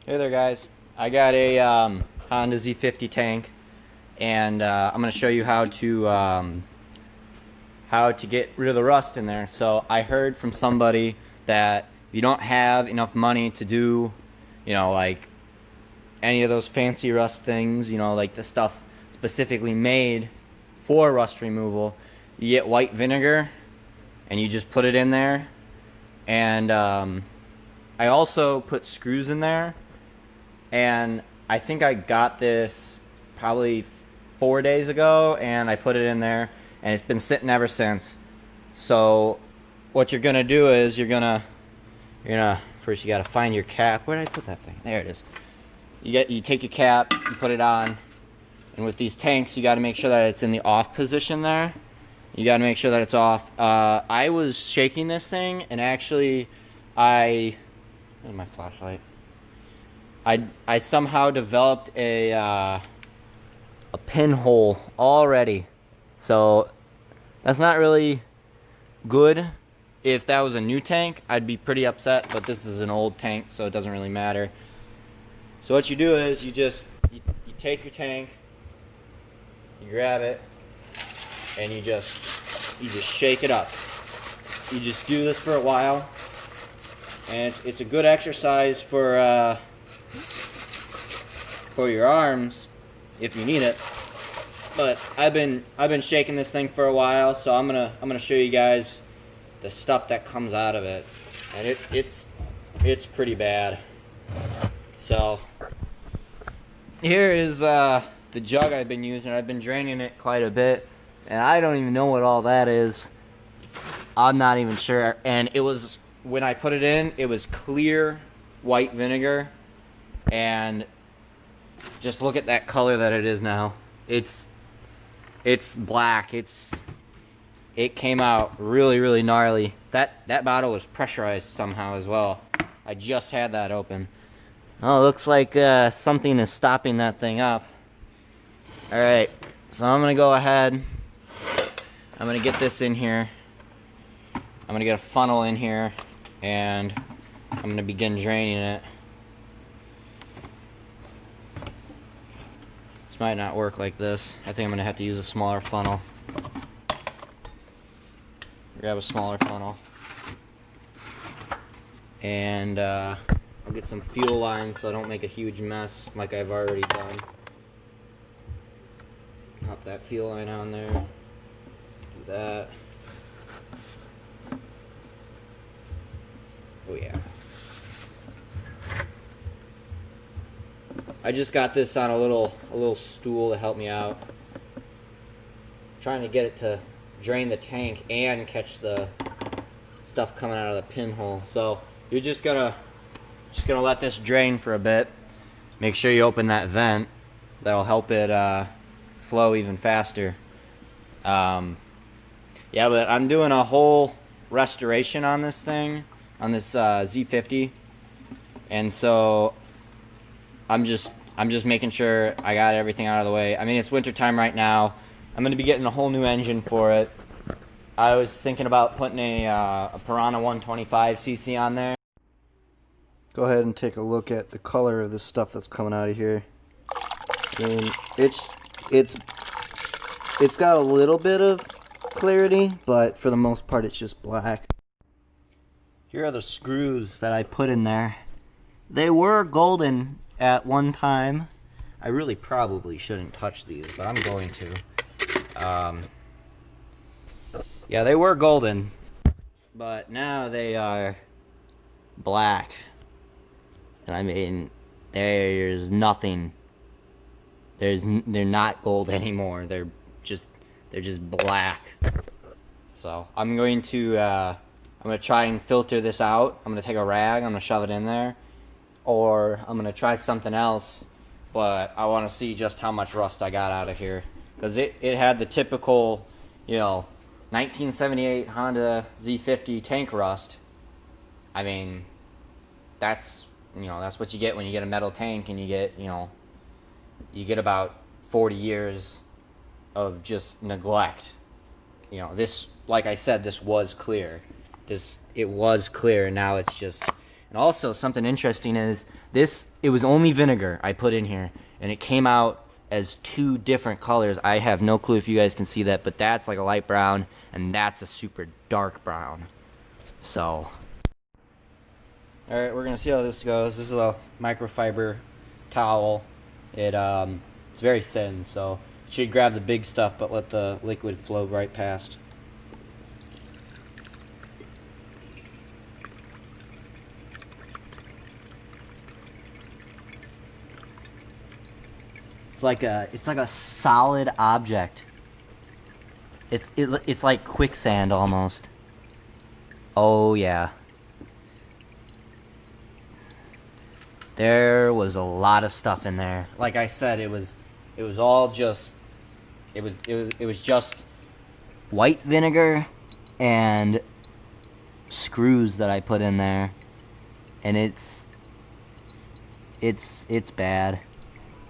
Hey there, guys. I got a Honda Z50 tank, and I'm going to show you how to get rid of the rust in there. So I heard from somebody that if you don't have enough money to do, like any of those fancy rust things, like the stuff specifically made for rust removal, you get white vinegar and you just put it in there. And I also put screws in there. And I think I got this probably 4 days ago, and I put it in there, and it's been sitting ever since. So what you're gonna do is you're gonna first you gotta find your cap. Where did I put that thing? There it is. You take your cap, you put it on, and with these tanks you got to make sure that it's in the off position there. You got to make sure that it's off. I was shaking this thing, and actually where's my flashlight? I somehow developed a pinhole already, so that's not really good. If that was a new tank, I'd be pretty upset, but this is an old tank, so it doesn't really matter. So what you do is you take your tank, you grab it, and you just shake it up. You just do this for a while, and it's a good exercise for your arms if you need it. But I've been shaking this thing for a while, so I'm gonna show you guys the stuff that comes out of it, and it's pretty bad. So here is the jug I've been using. I've been draining it quite a bit, and I don't even know what all that is. I'm not even sure. And it was, when I put it in, it was clear white vinegar, and just look at that color that it is now. It's black. It came out really gnarly. That bottle was pressurized somehow as well. I just had that open. Oh, it looks like something is stopping that thing up. Alright, so I'm gonna go ahead. I'm gonna get this in here. I'm gonna get a funnel in here, and I'm gonna begin draining it. Might not work like this. I think I'm gonna have to use a smaller funnel. Grab a smaller funnel, and I'll get some fuel lines so I don't make a huge mess like I've already done. Pop that fuel line on there. Do that. Oh yeah. I just got this on a little stool to help me out. Trying to get it to drain the tank and catch the stuff coming out of the pinhole. So you're just gonna let this drain for a bit. Make sure you open that vent. That'll help it flow even faster. Yeah, but I'm doing a whole restoration on this thing, on this Z50, and so I'm just making sure I got everything out of the way. I mean, it's winter time right now. I'm going to be getting a whole new engine for it. I was thinking about putting a Piranha 125cc on there. Go ahead and take a look at the color of this stuff that's coming out of here. I mean, it's got a little bit of clarity, but for the most part it's just black. Here are the screws that I put in there. They were golden at one time. I really probably shouldn't touch these, but I'm going to. Yeah, they were golden, but now they are black. And I mean, there's nothing. They're not gold anymore. They're just black. So I'm going to try and filter this out. I'm gonna take a rag. I'm gonna shove it in there. Or I'm going to try something else, but I want to see just how much rust I got out of here. Because it had the typical, 1978 Honda Z50 tank rust. I mean, that's what you get when you get a metal tank, and you get about 40 years of just neglect. This, like I said, this was clear. It was clear, and now it's just, And also, something interesting is this, it was only vinegar I put in here, and it came out as 2 different colors. I have no clue if you guys can see that, but that's like a light brown, and that's a super dark brown. So, alright, we're going to see how this goes. This is a microfiber towel. It's very thin, so it should grab the big stuff, but let the liquid flow right past. It's like a solid object. It's like quicksand almost. Oh yeah. There was a lot of stuff in there. Like I said, it was all just it was just white vinegar and screws that I put in there, and it's bad.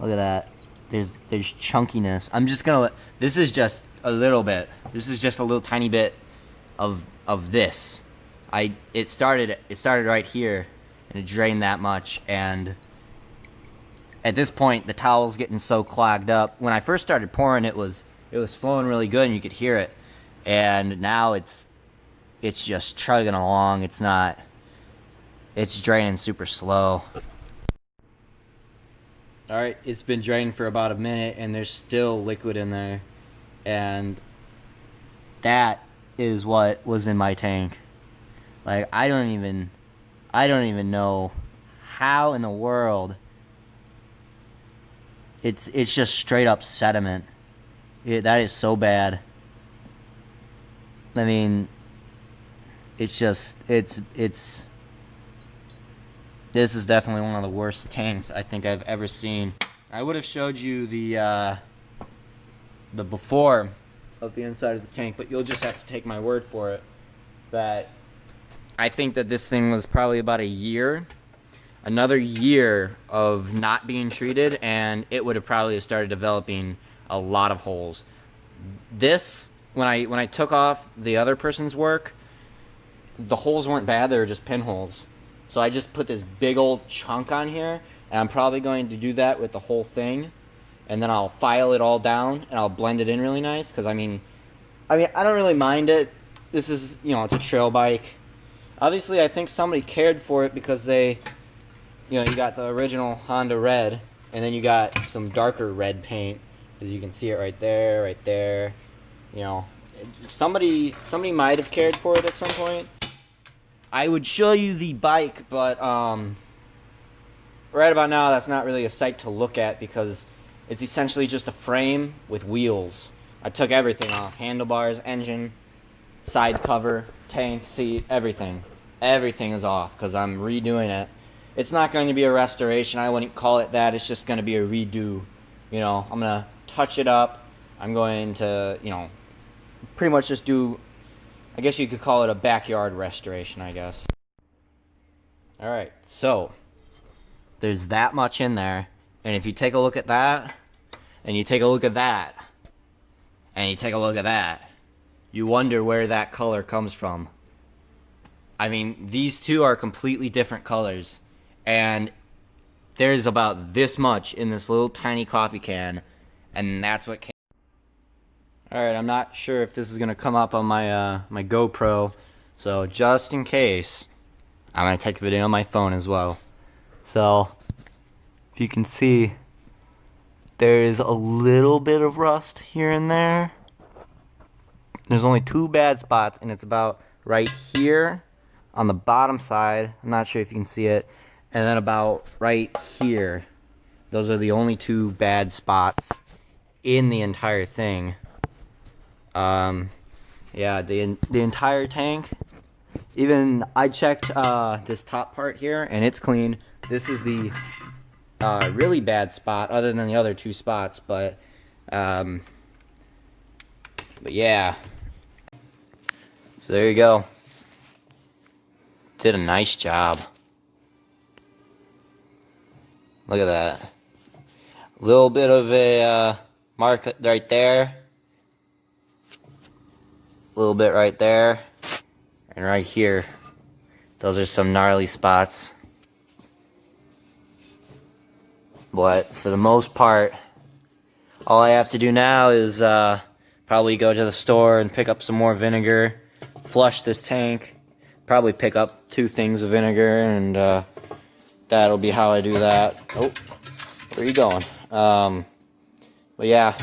Look at that. There's chunkiness. I'm just gonna let, this is just a little bit. This is just a little tiny bit of this. It started right here, and it drained that much, and at this point the towel's getting so clogged up. When I first started pouring, it was flowing really good and you could hear it, and now it's just chugging along. It's draining super slow. Alright, it's been draining for about a minute and there's still liquid in there, and that is what was in my tank. Like, I don't even know how in the world. It's just straight up sediment. That is so bad. I mean, this is definitely one of the worst tanks I think I've ever seen. I would have showed you the before of the inside of the tank, but you'll just have to take my word for it that I think that this thing was probably about another year of not being treated, and it would have probably started developing a lot of holes. This, when I took off the other person's work, the holes weren't bad, they were just pinholes. So I just put this big old chunk on here, and I'm probably going to do that with the whole thing, and then I'll file it all down and I'll blend it in really nice, because I mean I don't really mind it. This is, it's a trail bike. Obviously I think somebody cared for it because they, you got the original Honda red, and then you got some darker red paint, as you can see it right there. Somebody might have cared for it at some point. I would show you the bike, but right about now that's not really a sight to look at because it's essentially just a frame with wheels. I took everything off: handlebars, engine, side cover, tank, seat, everything. Everything is off because I'm redoing it. It's not going to be a restoration. I wouldn't call it that. It's just going to be a redo. I'm going to touch it up. I'm going to, pretty much just do, I guess you could call it a backyard restoration, I guess. Alright, so there's that much in there, and if you take a look at that, and you take a look at that, and you take a look at that, you wonder where that color comes from. I mean, these two are completely different colors, and there's about this much in this little tiny coffee can, and that's what came. Alright, I'm not sure if this is going to come up on my my GoPro, so just in case, I'm going to take a video on my phone as well. So, if you can see, there's a little bit of rust here and there. There's only 2 bad spots, and it's about right here on the bottom side. I'm not sure if you can see it. And then about right here. Those are the only 2 bad spots in the entire thing. Yeah, the entire tank. Even I checked this top part here, and it's clean. This is the really bad spot, other than the other 2 spots. But yeah. So there you go. Did a nice job. Look at that. Little bit of a mark right there. A little bit right there. And right here. Those are some gnarly spots. But for the most part, all I have to do now is probably go to the store and pick up some more vinegar, flush this tank, probably pick up 2 things of vinegar, and that'll be how I do that. Oh, where are you going? But yeah,